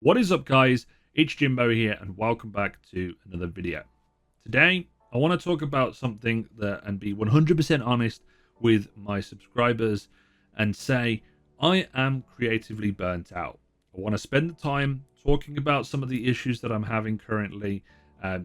What is up, guys? It's Jimbo here, and welcome back to another video. Today, I want to talk about something that and be 100% honest with my subscribers and say I am creatively burnt out. I want to spend the time talking about some of the issues that I'm having currently,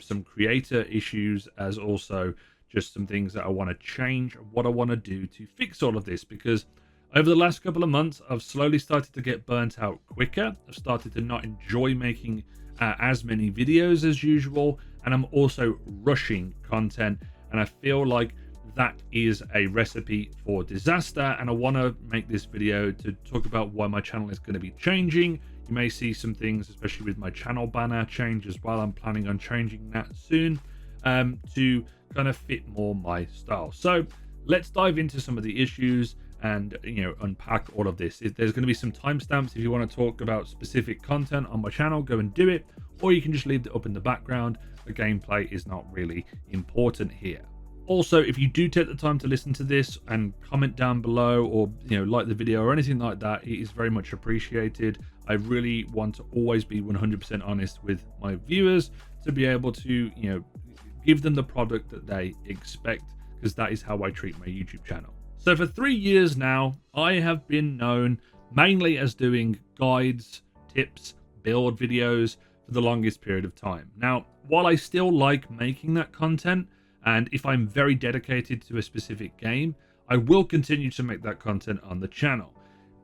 some creator issues, as also just some things that I want to change, what I want to do to fix all of this, because over the last couple of months, I've slowly started to get burnt out quicker. I've started to not enjoy making as many videos as usual, and I'm also rushing content, and I feel like that is a recipe for disaster. And I want to make this video to talk about why my channel is going to be changing. You may see some things, especially with my channel banner, change as well. I'm planning on changing that soon to kind of fit more my style. So let's dive into some of the issues and unpack all of this. There's going to be some timestamps if you want to talk about specific content on my channel, go and do it, or you can just leave it up in the background. The gameplay is not really important here. Also, if you do take the time to listen to this and comment down below, or like the video or anything like that, it is very much appreciated. I really want to always be 100% honest with my viewers to be able to give them the product that they expect, because that is how I treat my YouTube channel. So for 3 years now, I have been known mainly as doing guides, tips, build videos for the longest period of time. Now, while I still like making that content, and if I'm very dedicated to a specific game, I will continue to make that content on the channel.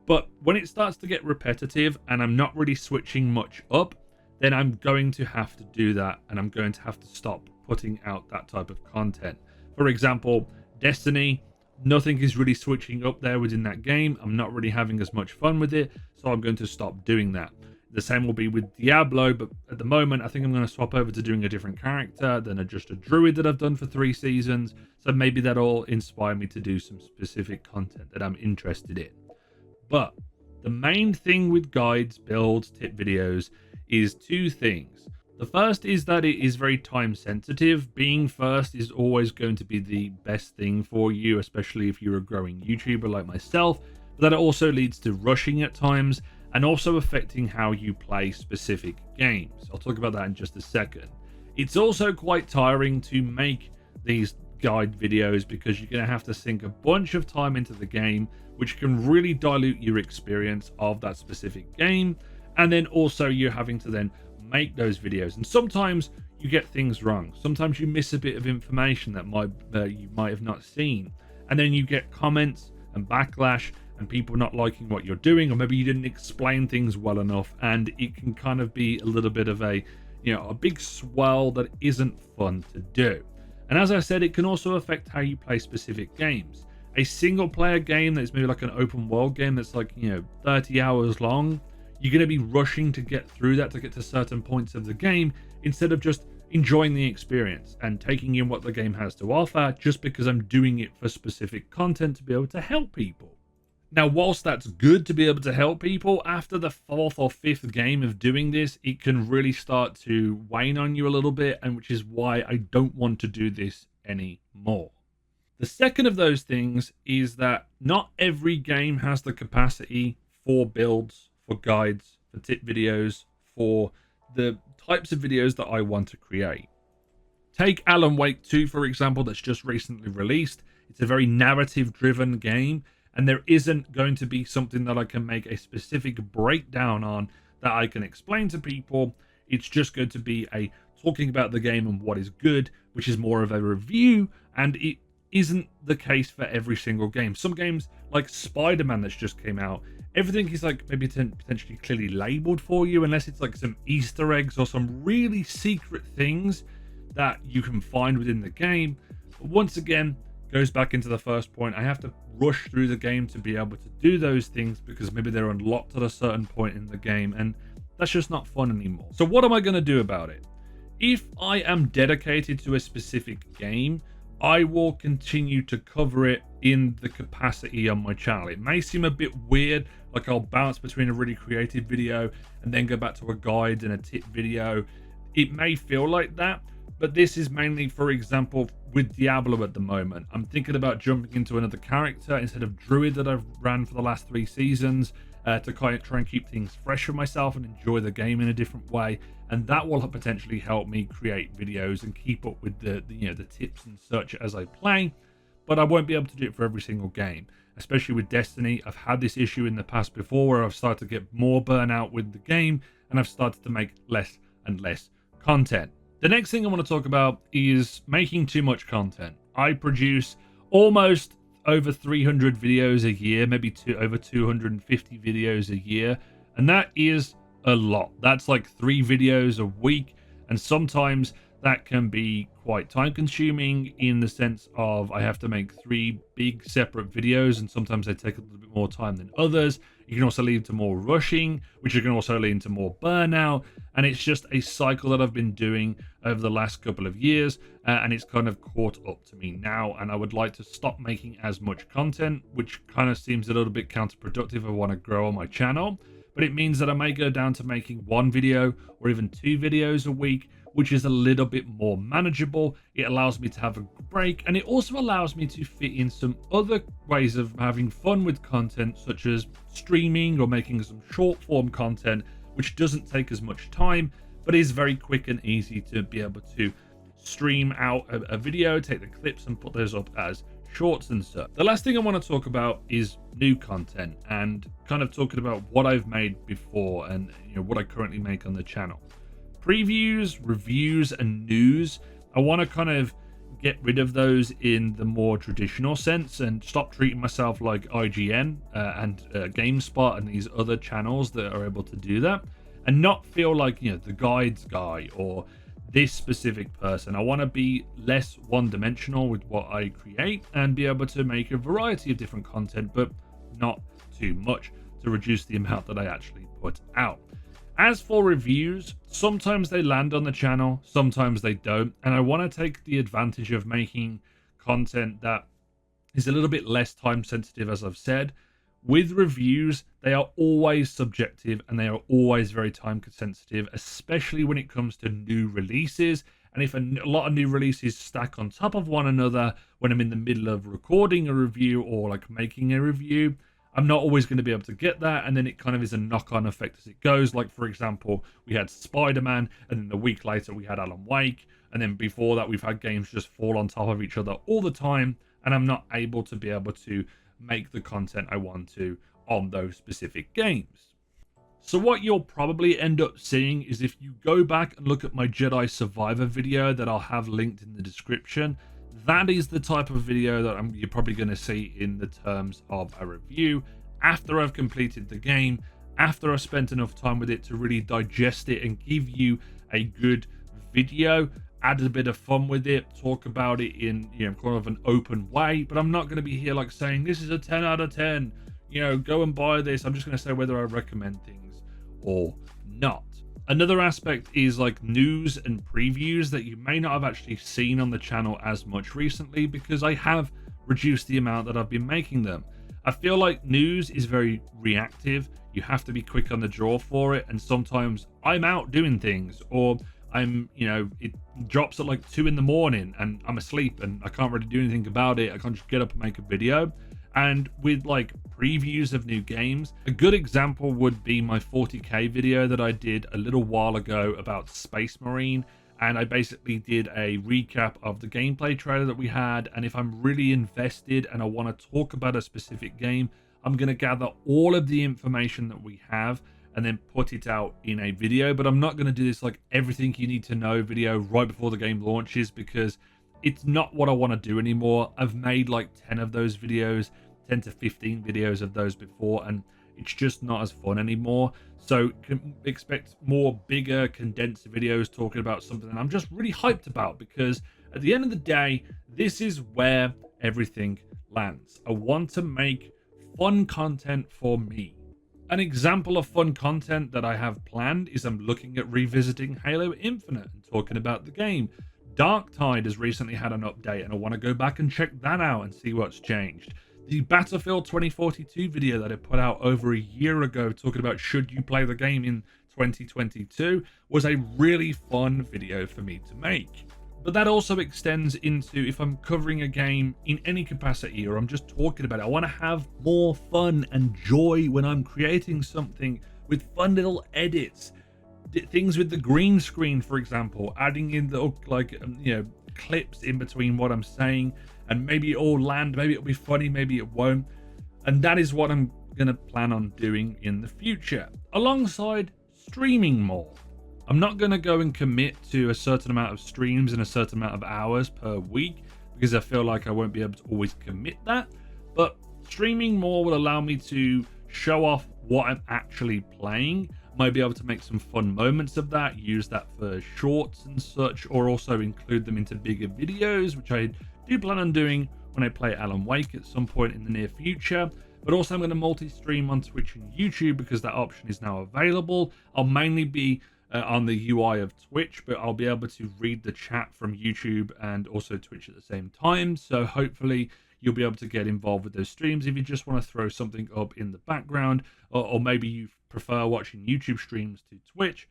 But when it starts to get repetitive and I'm not really switching much up, then I'm going to have to do that, and I'm going to have to stop putting out that type of content. For example, Destiny, nothing is really switching up there within that game. I'm not really having as much fun with it, so I'm going to stop doing that. The same will be with Diablo, but at the moment I think I'm going to swap over to doing a different character than just a druid that I've done for 3 seasons. So maybe that'll inspire me to do some specific content that I'm interested in. But the main thing with guides, builds, tip videos is 2 things. The first is that it is very time sensitive. Being first is always going to be the best thing for you, especially if you're a growing YouTuber like myself. But that also leads to rushing at times, and also affecting how you play specific games. I'll talk about that in just a second. It's also quite tiring to make these guide videos, because you're going to have to sink a bunch of time into the game, which can really dilute your experience of that specific game. And then also you're having to then make those videos, and sometimes you get things wrong. Sometimes you miss a bit of information that you might have not seen, and then you get comments and backlash and people not liking what you're doing, or maybe you didn't explain things well enough, and it can kind of be a little bit of a big swell that isn't fun to do. And as I said, it can also affect how you play specific games. A single player game that's maybe like an open world game that's like 30 hours long, you're going to be rushing to get through that to get to certain points of the game, instead of just enjoying the experience and taking in what the game has to offer, just because I'm doing it for specific content to be able to help people. Now, whilst that's good to be able to help people, after the 4th or 5th game of doing this, it can really start to wane on you a little bit, and which is why I don't want to do this anymore. The second of those things is that not every game has the capacity for builds, for guides, for tip videos, for the types of videos that I want to create. Take Alan Wake 2, for example, that's just recently released. It's a very narrative driven game, and there isn't going to be something that I can make a specific breakdown on that I can explain to people. It's just going to be a talking about the game and what is good, which is more of a review, and it isn't the case for every single game. Some games like Spider-Man that's just came out, everything is like maybe potentially clearly labeled for you, unless it's like some Easter eggs or some really secret things that you can find within the game. But once again, goes back into the first point, I have to rush through the game to be able to do those things, because maybe they're unlocked at a certain point in the game, and that's just not fun anymore. So what am I going to do about it? If I am dedicated to a specific game, I will continue to cover it in the capacity on my channel. It may seem a bit weird, like I'll bounce between a really creative video and then go back to a guide and a tip video. It may feel like that, but this is mainly, for example, with Diablo at the moment. I'm thinking about jumping into another character instead of Druid that I've ran for the last 3 seasons, to kind of try and keep things fresh for myself and enjoy the game in a different way. And that will potentially help me create videos and keep up with the tips and such as I play. But I won't be able to do it for every single game, especially with Destiny. I've had this issue in the past before where I've started to get more burnout with the game and I've started to make less and less content. The next thing I want to talk about is making too much content. I produce almost over 300 videos a year, maybe over 250 videos a year, and that is a lot. That's like 3 videos a week, and sometimes that can be quite time consuming in the sense of I have to make 3 big separate videos, and sometimes they take a little bit more time than others. It can also lead to more rushing, which can also lead to more burnout, and it's just a cycle that I've been doing over the last couple of years, and it's kind of caught up to me now, and I would like to stop making as much content, which kind of seems a little bit counterproductive if I want to grow on my channel. But it means that I may go down to making 1 video or even 2 videos a week, which is a little bit more manageable. It allows me to have a break, and it also allows me to fit in some other ways of having fun with content, such as streaming or making some short form content, which doesn't take as much time, but is very quick and easy to be able to stream out a video, take the clips and put those up as shorts and stuff. The last thing I want to talk about is new content and kind of talking about what I've made before and what I currently make on the channel. Previews, reviews, and news, I want to kind of get rid of those in the more traditional sense and stop treating myself like IGN and GameSpot and these other channels that are able to do that, and not feel like the guides guy or this specific person. I want to be less one-dimensional with what I create and be able to make a variety of different content, but not too much, to reduce the amount that I actually put out. As for reviews, sometimes they land on the channel, sometimes they don't, and I want to take the advantage of making content that is a little bit less time sensitive, as I've said. With reviews, they are always subjective and they are always very time sensitive, especially when it comes to new releases. And if a lot of new releases stack on top of one another when I'm in the middle of recording a review or like making a review, I'm not always going to be able to get that, and then it kind of is a knock-on effect as it goes. Like, for example, we had Spider-Man, and then the week later we had Alan Wake, and then before that we've had games just fall on top of each other all the time, and I'm not able to make the content I want to on those specific games. So what you'll probably end up seeing is, if you go back and look at my Jedi Survivor video that I'll have linked in the description, that is the type of video that you're probably going to see in the terms of a review after I've completed the game, after I've spent enough time with it to really digest it and give you a good video, add a bit of fun with it, talk about it in kind of an open way. But I'm not going to be here like saying this is a 10 out of 10, go and buy this. I'm just going to say whether I recommend things or not. Another aspect is like news and previews that you may not have actually seen on the channel as much recently, because I have reduced the amount that I've been making them. I feel like news is very reactive. You have to be quick on the draw for it, and sometimes I'm out doing things, or it drops at like 2 in the morning and I'm asleep and I can't really do anything about it. I can't just get up and make a video. And with like previews of new games, a good example would be my 40k video that I did a little while ago about Space Marine, and I basically did a recap of the gameplay trailer that we had. And if I'm really invested and I want to talk about a specific game, I'm going to gather all of the information that we have and then put it out in a video. But I'm not going to do this like everything you need to know video right before the game launches, because it's not what I want to do anymore. I've made like 10 of those videos, 10 to 15 videos of those before, and it's just not as fun anymore. So can expect more bigger condensed videos talking about something that I'm just really hyped about, because at the end of the day, this is where everything lands. I want to make fun content for me. An example of fun content that I have planned is I'm looking at revisiting Halo Infinite and talking about the game. Darktide has recently had an update, and I want to go back and check that out and see what's changed. The Battlefield 2042 video that I put out over a year ago talking about should you play the game in 2022 was a really fun video for me to make. But that also extends into if I'm covering a game in any capacity or I'm just talking about it. I want to have more fun and joy when I'm creating something with fun little edits. Things with the green screen, for example, adding in the clips in between what I'm saying, and maybe it all land, maybe it'll be funny, maybe it won't. And that is what I'm gonna plan on doing in the future, alongside streaming more. I'm not gonna go and commit to a certain amount of streams and a certain amount of hours per week, because I feel like I won't be able to always commit that. But streaming more will allow me to show off what I'm actually playing. Might be able to make some fun moments of that, use that for shorts and such, or also include them into bigger videos, which I do plan on doing when I play Alan Wake at some point in the near future. But also I'm going to multi-stream on Twitch and YouTube because that option is now available. I'll mainly be on the UI of Twitch, but I'll be able to read the chat from YouTube and also Twitch at the same time. So hopefully you'll be able to get involved with those streams if you just want to throw something up in the background, or maybe you prefer watching YouTube streams to Twitch,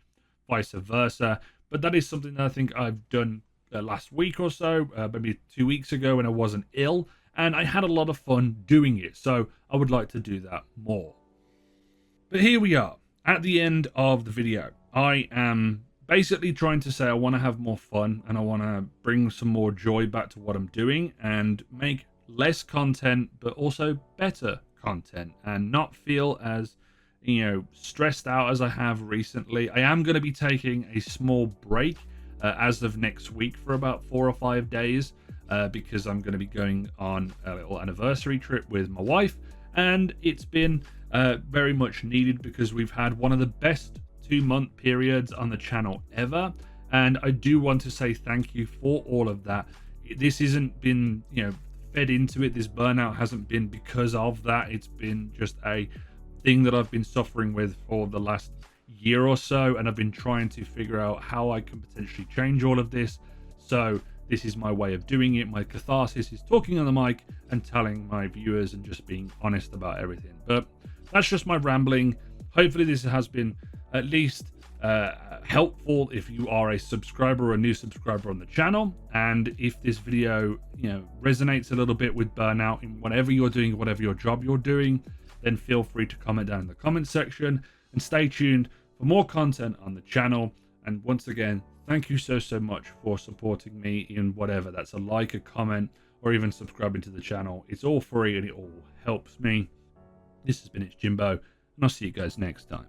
vice versa. But that is something that I think I've done last week or so, maybe 2 weeks ago when I wasn't ill, and I had a lot of fun doing it, so I would like to do that more. But here we are at the end of the video. I am basically trying to say I want to have more fun and I want to bring some more joy back to what I'm doing and make less content but also better content, and not feel as stressed out as I have recently. I am going to be taking a small break as of next week for about 4 or 5 days because I'm going to be going on a little anniversary trip with my wife, and it's been very much needed because we've had one of the best 2-month periods on the channel ever, and I do want to say thank you for all of that. This hasn't been fed into it. This burnout hasn't been because of that. It's been just a thing that I've been suffering with for the last year or so, and I've been trying to figure out how I can potentially change all of this. So this is my way of doing it. My catharsis is talking on the mic and telling my viewers and just being honest about everything. But that's just my rambling. Hopefully this has been at least helpful if you are a subscriber or a new subscriber on the channel, and if this video resonates a little bit with burnout in whatever you're doing, whatever your job you're doing, then feel free to comment down in the comment section, and stay tuned for more content on the channel. And once again, thank you so much for supporting me in whatever. That's a like, a comment, or even subscribing to the channel. It's all free and it all helps me. This has been It's Jimbo, and I'll see you guys next time.